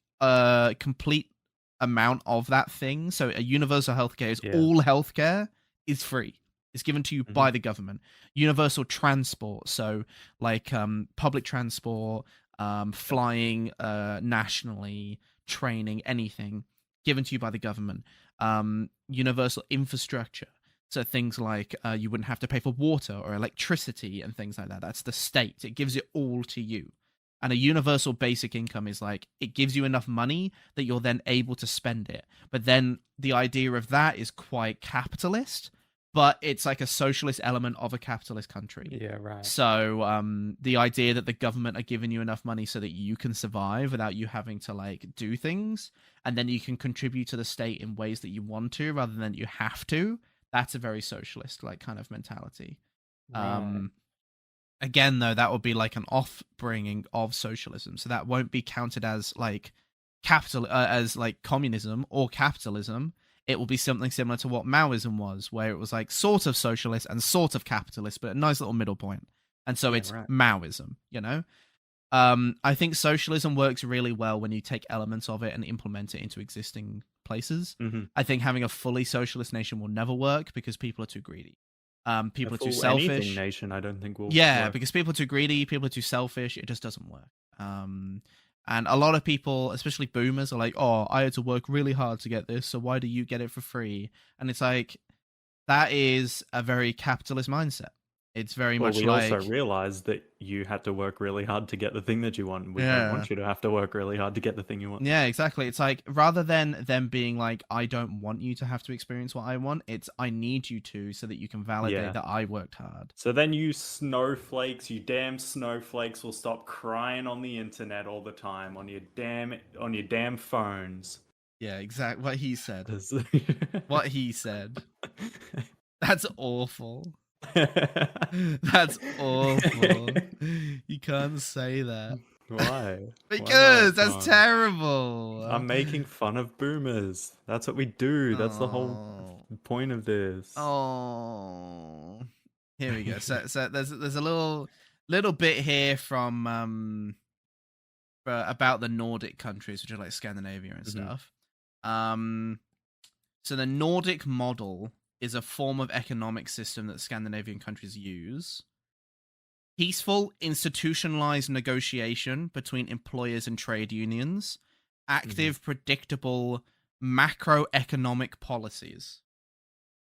amount of that thing. So a universal healthcare is all healthcare is free. It's given to you by the government. Universal transport, so like public transport, flying nationally, training, anything given to you by the government. Universal infrastructure, so things like you wouldn't have to pay for water or electricity and things like that. That's the state. It gives it all to you. And a universal basic income is like, it gives you enough money that you're then able to spend it. But then the idea of that is quite capitalist, but it's like a socialist element of a capitalist country. Yeah, right. So the idea that the government are giving you enough money so that you can survive without you having to like do things, and then you can contribute to the state in ways that you want to rather than you have to, that's a very socialist like kind of mentality. Right. Again, though, that would be like an offbringing of socialism, so that won't be counted as like as like communism or capitalism. It will be something similar to what Maoism was, where it was like sort of socialist and sort of capitalist, but a nice little middle point. And so it's Maoism, you know? I think socialism works really well when you take elements of it and implement it into existing places. I think having a fully socialist nation will never work because people are too greedy. People are too selfish. Anything nation, I don't think will work. Work. Because people are too greedy, people are too selfish. It just doesn't work. And a lot of people, especially boomers, are like, oh, I had to work really hard to get this, so why do you get it for free? And it's like, that is a very capitalist mindset. It's very much like... we also realized that you had to work really hard to get the thing that you want. We don't want you to have to work really hard to get the thing you want. Yeah, exactly. It's like, rather than them being like, I don't want you to have to experience what I want, it's I need you to so that you can validate that I worked hard. So then you snowflakes, you damn snowflakes, will stop crying on the internet all the time on your damn phones. Yeah, exactly what he said. What he said. That's awful. That's awful. You can't say that. Why? Because that's terrible. I'm making fun of boomers. That's what we do. That's the whole point of this. Oh. Here we go. So there's a little bit here from about the Nordic countries, which are like Scandinavia and stuff. So the Nordic model is a form of economic system that Scandinavian countries use. Peaceful, institutionalized negotiation between employers and trade unions. Active, predictable macroeconomic policies.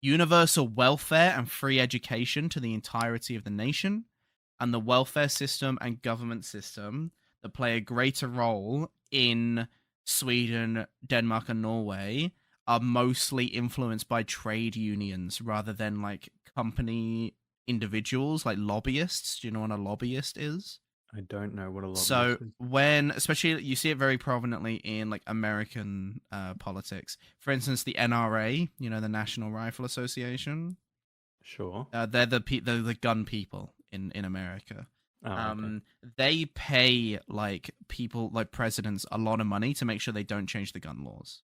Universal welfare and free education to the entirety of the nation. And the welfare system and government system that play a greater role in Sweden, Denmark, and Norway are mostly influenced by trade unions rather than like company individuals, like lobbyists. Do you know what a lobbyist is? I don't know what a lobbyist is. So when, especially, you see it very prominently in like American politics. For instance, the NRA, you know, the National Rifle Association. Sure. They're the gun people in America. Okay. They pay like people, like presidents, a lot of money to make sure they don't change the gun laws.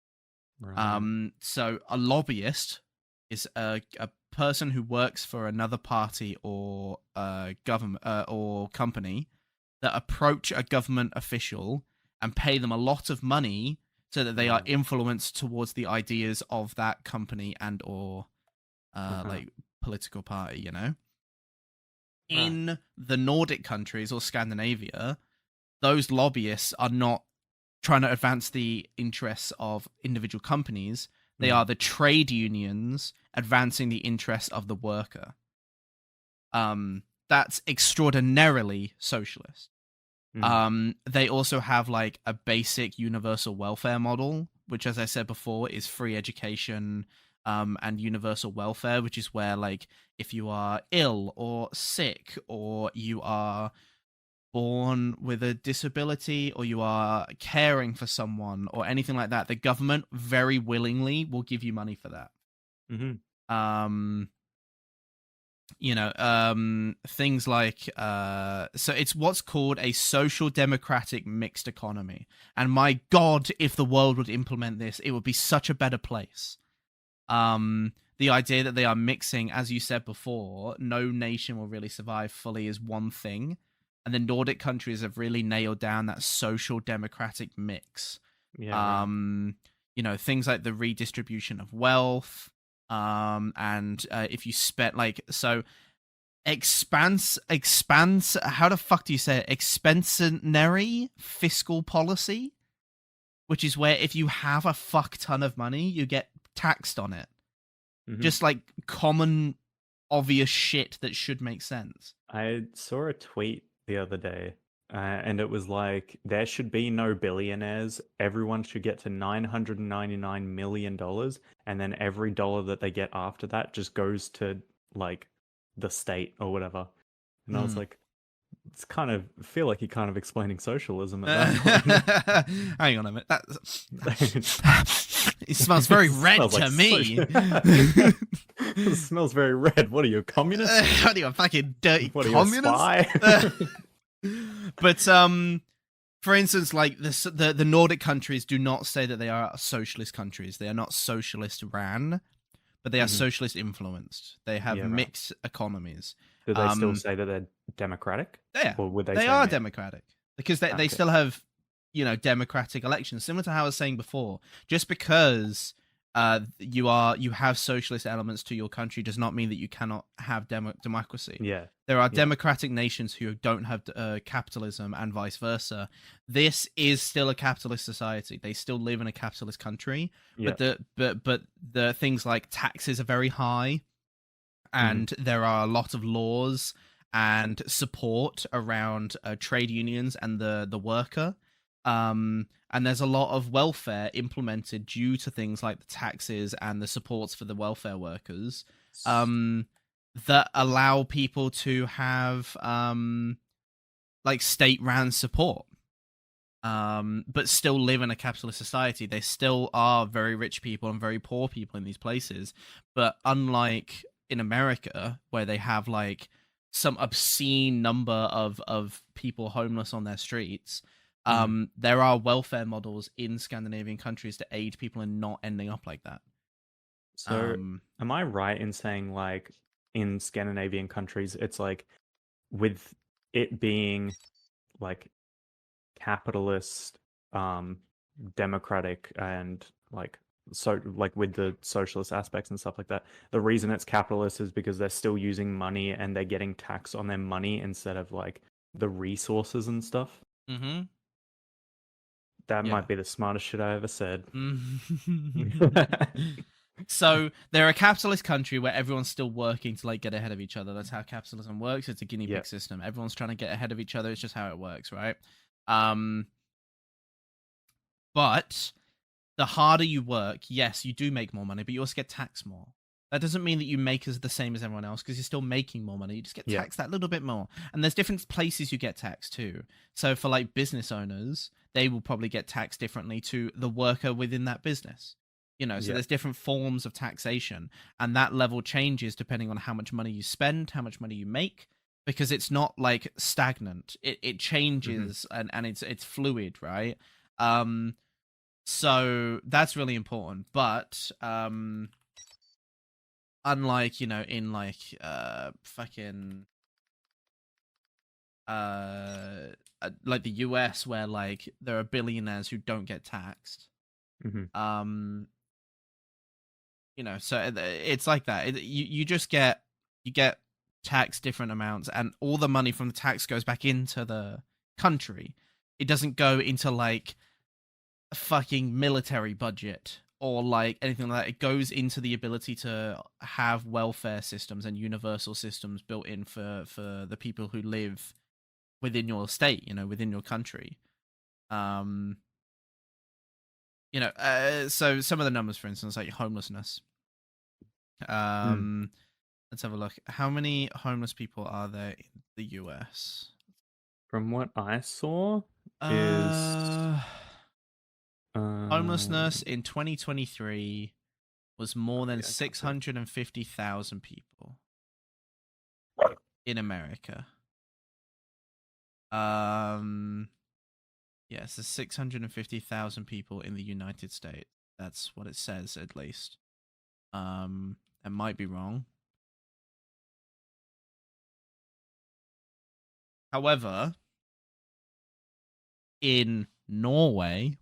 Right. So a lobbyist is a person who works for another party or government or company that approach a government official and pay them a lot of money so that they are influenced towards the ideas of that company and or like political party, you know? In the Nordic countries or Scandinavia, those lobbyists are not trying to advance the interests of individual companies. They are the trade unions advancing the interests of the worker. That's extraordinarily socialist. They also have like a basic universal welfare model, which, as I said before, is free education, and universal welfare, which is where, like, if you are ill or sick, or you are born with a disability, or you are caring for someone or anything like that, the government very willingly will give you money for that. Mm-hmm. Things like so it's what's called a social democratic mixed economy. And my god, if the world would implement this, it would be such a better place. The idea that they are mixing, as you said before, no nation will really survive fully is one thing, and the Nordic countries have really nailed down that social democratic mix. Yeah, right. Things like the redistribution of wealth, and if you spent like so expanse how the fuck do you say it? Expansionary fiscal policy, which is where if you have a fuck ton of money, you get taxed on it. Mm-hmm. Just like common obvious shit that should make sense. I saw a tweet the other day, and it was like, there should be no billionaires. Everyone should get to $999 million, and then every dollar that they get after that just goes to like the state or whatever. And I was like, it's kind of feel like you're kind of explaining socialism at that point. Hang on a minute. It smells very red Smells to like me. It smells very red. What are you, a communist? What are you, a fucking dirty What are communist? you, a spy? But for instance, like the Nordic countries do not say that they are socialist countries. They are not socialist ran, but they are socialist influenced. They have Yeah, right. mixed economies. Do they still say that they're democratic? Yeah, Or would they they say are mixed? democratic because they Okay. still have democratic elections, similar to how I was saying before. Just because you have socialist elements to your country does not mean that you cannot have democracy. Yeah. There are Yeah. democratic nations who don't have capitalism, and vice versa. This is still a capitalist society. They still live in a capitalist country, Yeah. but the things like taxes are very high, and there are a lot of laws and support around trade unions and the worker. And there's a lot of welfare implemented due to things like the taxes and the supports for the welfare workers, that allow people to have like state-ran support, but still live in a capitalist society. They still are very rich people and very poor people in these places. But unlike in America, where they have like some obscene number of people homeless on their streets, there are welfare models in Scandinavian countries to aid people in not ending up like that. So, am I right in saying, like, in Scandinavian countries, it's like, with it being like capitalist, democratic, and like, so like with the socialist aspects and stuff like that, the reason it's capitalist is because they're still using money and they're getting taxed on their money instead of like the resources and stuff. Mm-hmm. That Yeah. might be the smartest shit I ever said. So they're a capitalist country where everyone's still working to like get ahead of each other. That's how capitalism works. It's a guinea pig system. Everyone's trying to get ahead of each other. It's just how it works, right? But the harder you work, yes, you do make more money, but you also get taxed more. That doesn't mean that you make as the same as everyone else, because you're still making more money. You just get taxed that little bit more. And there's different places you get taxed too. So for like business owners, they will probably get taxed differently to the worker within that business. So there's different forms of taxation, and that level changes depending on how much money you spend, how much money you make, because it's not like stagnant. It changes, and it's fluid, right? So that's really important. But unlike in like fucking like the US, where like there are billionaires who don't get taxed, so it's like that. You just get taxed different amounts, and all the money from the tax goes back into the country. It doesn't go into like a fucking military budget or like anything like that. It goes into the ability to have welfare systems and universal systems built in for the people who live within your state, within your country. So some of the numbers, for instance, like homelessness. Mm. Let's have a look. How many homeless people are there in the US? From what I saw, is Uh, uh, Homelessness in 2023 was more than yeah, I can't see it. 650,000 people in America. Um, yeah, so 650,000 people in the United States. That's what it says, at least. I might be wrong. However, in Norway,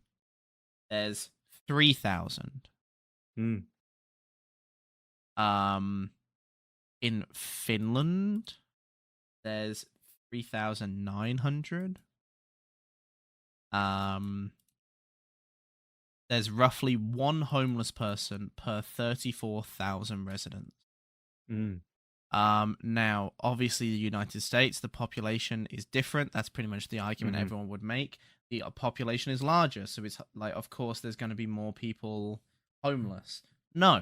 there's 3,000. Mm. Um, in Finland, there's 3,900. Um, there's roughly one homeless person per 34,000 residents. Mm. Now, obviously, the United States, the population is different. That's pretty much the argument Mm-hmm. everyone would make. The population is larger, so it's like, of course, there's going to be more people homeless. No,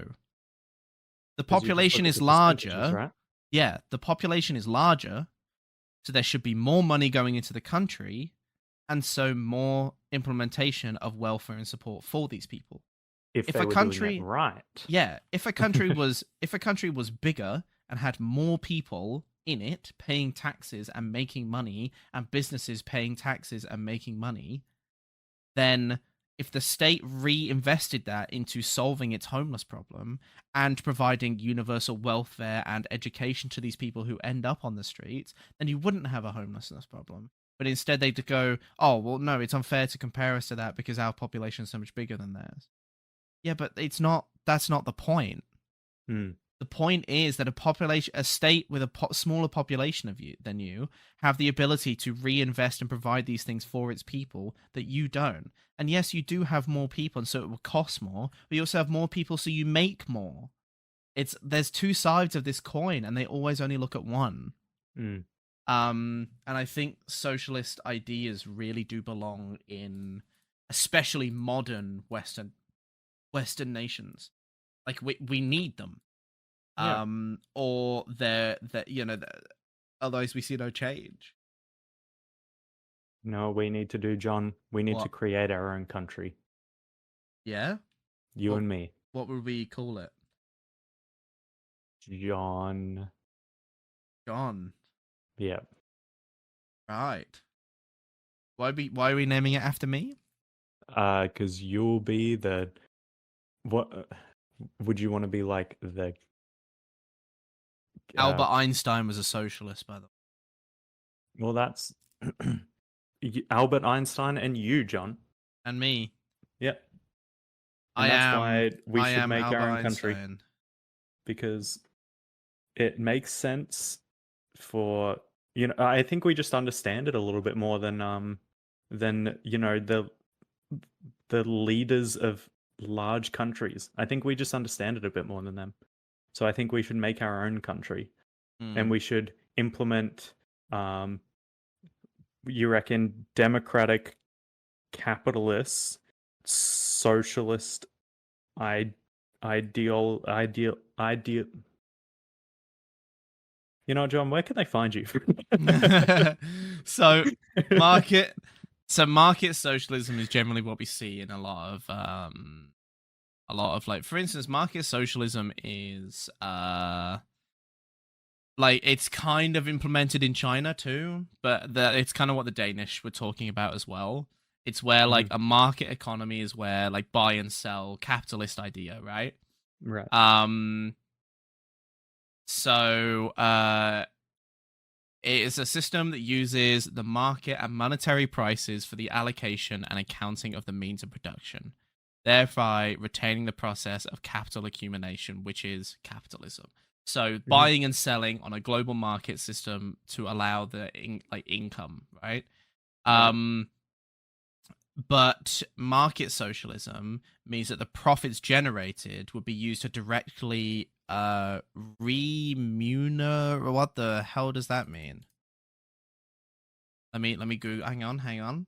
the Because you just population look at is the percentages, larger. right? Yeah, the population is larger, so there should be more money going into the country, and so more implementation of welfare and support for these people. If If they a were doing it country, right. yeah, if a country was bigger and had more people in it paying taxes and making money, and businesses paying taxes and making money, then if the state reinvested that into solving its homeless problem and providing universal welfare and education to these people who end up on the streets, then you wouldn't have a homelessness problem. But instead, they'd go, oh, well, no, it's unfair to compare us to that because our population is so much bigger than theirs. Yeah, but it's not. That's not the point. Mm. The point is that a state with a smaller population of you than you, have the ability to reinvest and provide these things for its people that you don't. And yes, you do have more people, and so it will cost more. But you also have more people, so you make more. There's two sides of this coin, and they always only look at one. Mm. And I think socialist ideas really do belong in, especially modern Western nations. Like we need them. Yeah. Or otherwise we see no change. No, we need to do, John. We need to What? create our own country. Yeah. You What? and me. What would we call it? John. John. Yeah. Right. Why are we naming it after me? Because you'll be the. What would you want to be like the. Albert Einstein was a socialist, by the way. Well, that's Albert Einstein and you, John. And me. Yep. I And that's am. why we I should am make Albert our own country. Einstein. Because it makes sense for I think we just understand it a little bit more than the leaders of large countries. I think we just understand it a bit more than them. So I think we should make our own country, and we should implement you reckon democratic, capitalist, socialist, ideal. You know, John, where can they find you? so market market socialism is generally what we see in a lot of like, for instance, market socialism is like, it's kind of implemented in China too, but it's kind of what the Danish were talking about as well. It's where like a market economy is where like buy and sell capitalist idea, right? Right. So it is a system that uses the market and monetary prices for the allocation and accounting of the means of production, thereby retaining the process of capital accumulation, which is capitalism. So buying and selling on a global market system to allow the income, right? But market socialism means that the profits generated would be used to directly remunerate. What the hell does that mean? Let me go. Hang on.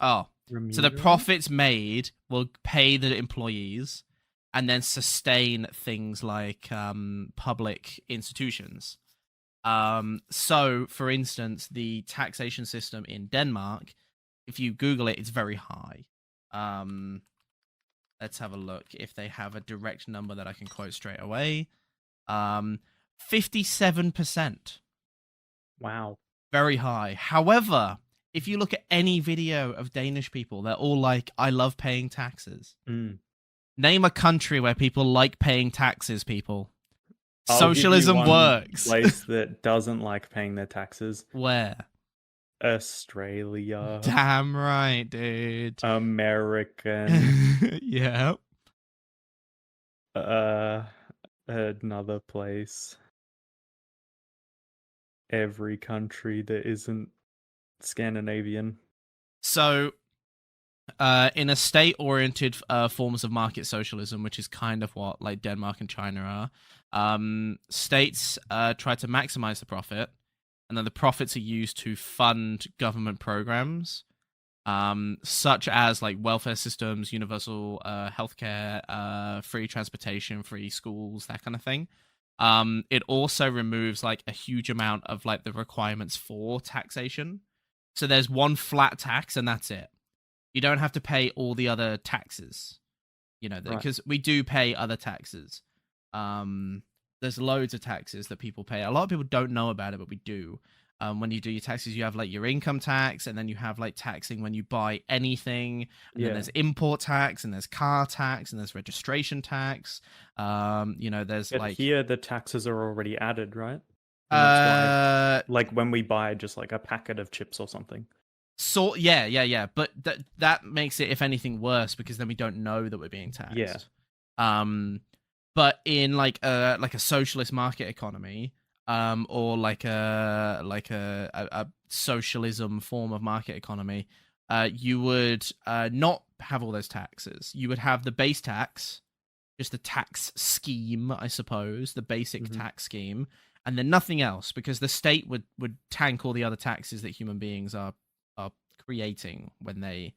Oh, so the profits made will pay the employees, and then sustain things like public institutions. So, for instance, the taxation system in Denmark, if you Google it, it's very high. Let's have a look if they have a direct number that I can quote straight away. 57%. Wow. Very high. However, if you look at any video of Danish people, they're all like, I love paying taxes. Name a country where people like paying taxes, people. Socialism works. Place that doesn't like paying their taxes. Where? Australia. Damn right, dude. American. Yeah. Another place. Every country that isn't Scandinavian. So, in a state-oriented forms of market socialism, which is kind of what like Denmark and China are, states try to maximize the profit, and then the profits are used to fund government programs, such as like welfare systems, universal healthcare, free transportation, free schools, that kind of thing. It also removes like a huge amount of like the requirements for taxation. So there's one flat tax and that's it. You don't have to pay all the other taxes, because we do pay other taxes. There's loads of taxes that people pay. A lot of people don't know about it, but we do. When you do your taxes, you have like your income tax, and then you have like taxing when you buy anything, and then there's import tax, and there's car tax, and there's registration tax. There's but like here the taxes are already added, right? That's why, like when we buy just like a packet of chips or something. So yeah. But that makes it, if anything, worse because then we don't know that we're being taxed. Yeah. But in like a socialist market economy, or like a socialism form of market economy, you would not have all those taxes. You would have the base tax, just the tax scheme, I suppose, the basic tax scheme, and then nothing else, because the state would tank all the other taxes that human beings are creating when they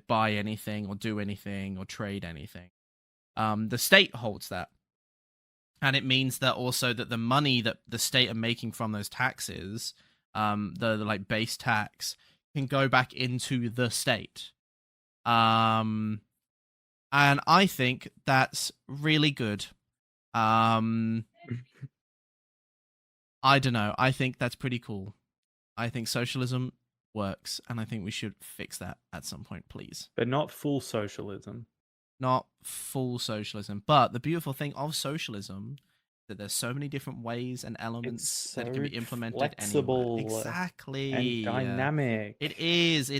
buy anything or do anything or trade anything. The state holds that. And it means that also that the money that the state are making from those taxes, the like base tax, can go back into the state. And I think that's really good. I don't know. I think that's pretty cool. I think socialism works, and I think we should fix that at some point, please. But not full socialism. Not full socialism, but the beautiful thing of socialism is that there's so many different ways and elements that can be implemented flexible anywhere. Exactly. And dynamic. It is.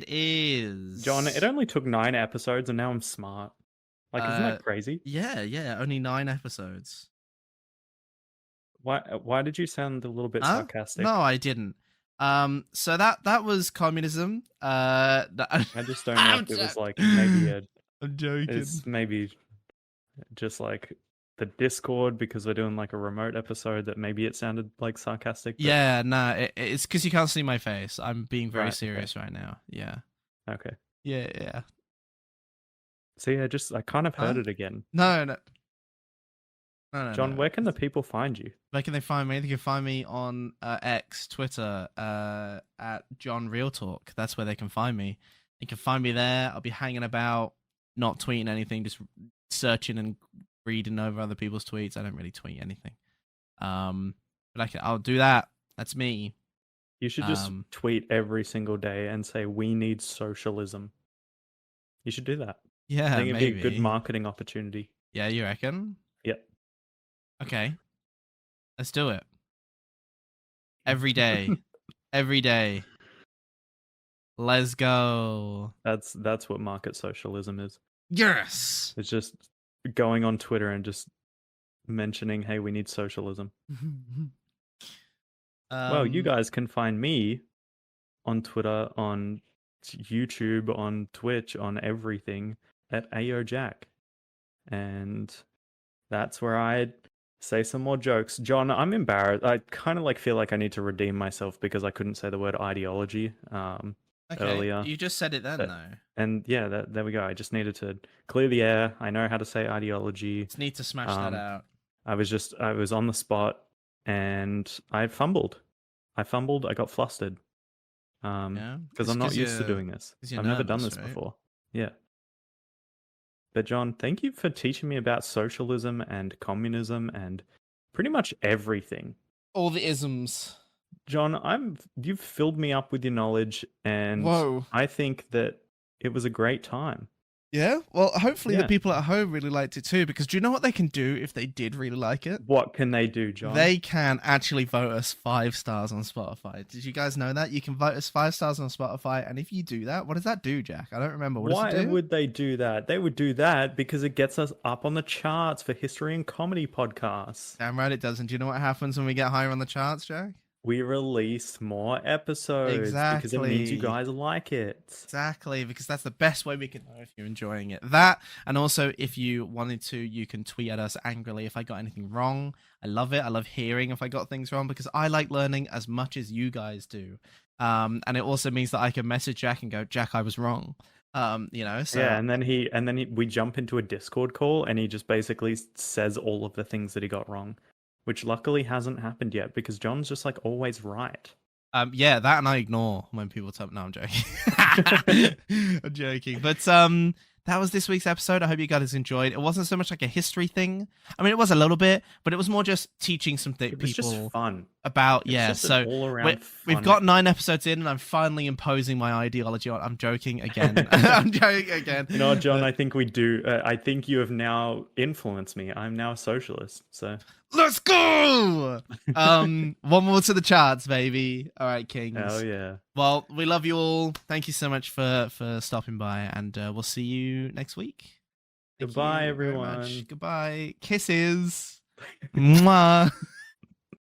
John, it only took 9 episodes and now I'm smart. Like, isn't that crazy? Yeah, only 9 episodes. Why did you sound a little bit sarcastic? No, I didn't. So that was communism. I just don't know if it was like maybe I'm joking. It's maybe just like the Discord because we're doing like a remote episode that maybe it sounded like sarcastic. But... Yeah, no, it's because you can't see my face. I'm being very serious right now. Yeah. Okay. Yeah. So yeah, I kind of heard it again. No. John, where can the people find you? Where can they find me? They can find me on X, Twitter, at John Real Talk. That's where they can find me. You can find me there. I'll be hanging about, not tweeting anything, just searching and reading over other people's tweets. I don't really tweet anything. But I'll do that. That's me. You should just tweet every single day and say, "We need socialism." You should do that. Yeah, I think it'd be a good marketing opportunity. Yeah, you reckon? Yep. Okay. Let's do it. Every day. Every day. Let's go. That's what market socialism is. Yes. It's just going on Twitter and just mentioning, "Hey, we need socialism." Well, you guys can find me on Twitter, on YouTube, on Twitch, on everything at AOJack. And that's where I say some more jokes. John, I'm embarrassed. I kind of feel like I need to redeem myself because I couldn't say the word ideology. Okay, earlier. you just said it then, But- though. And yeah, there we go. I just needed to clear the air. I know how to say ideology. Just need to smash that out. I was on the spot and I fumbled. I got flustered. Yeah, because I'm not used to doing this. I've never done this right? before. Yeah. But John, thank you for teaching me about socialism and communism and pretty much everything. All the isms. John, you've filled me up with your knowledge, and Whoa. I think that it was a great time. Yeah, well, hopefully the Yeah. people at home really liked it too, because do you know what they can do if they did really like it? What can they do, John? They can actually vote us 5 stars on Spotify. Did you guys know that? You can vote us 5 stars on Spotify, and if you do that, what does that do, Jack? I don't remember. What Why does it do? would they do that? They would do that because it gets us up on the charts for history and comedy podcasts. Damn right it does. And do you know what happens when we get higher on the charts, Jack? We release more episodes because it means you Exactly. guys like it. Exactly, because that's the best way we can know if you're enjoying it. That, and also if you wanted to, you can tweet at us angrily if I got anything wrong. I love it. I love hearing if I got things wrong because I like learning as much as you guys do. And it also means that I can message Jack and go, Jack, I was wrong. So Yeah, and then we jump into a Discord call and he just basically says all of the things that he got wrong, which luckily hasn't happened yet because John's just like always right. Yeah, that and I ignore when people tell me. No, I'm joking. I'm joking. But that was this week's episode. I hope you guys enjoyed. It wasn't so much like a history thing. I mean, it was a little bit, but it was more just teaching some It was people just fun. about It's just an So all-around we've fun- got 9 episodes in, and I'm finally imposing my ideology on. I'm joking again. I'm joking again. You know what, John, I think we do. I think you have now influenced me. I'm now a socialist. So Let's go. One more to the charts, baby. All right, Kings. hell yeah. Well, we love you all. Thank you so much for stopping by, and we'll see you next week. Thank Goodbye, you very everyone. much. Goodbye. Kisses. Mwah.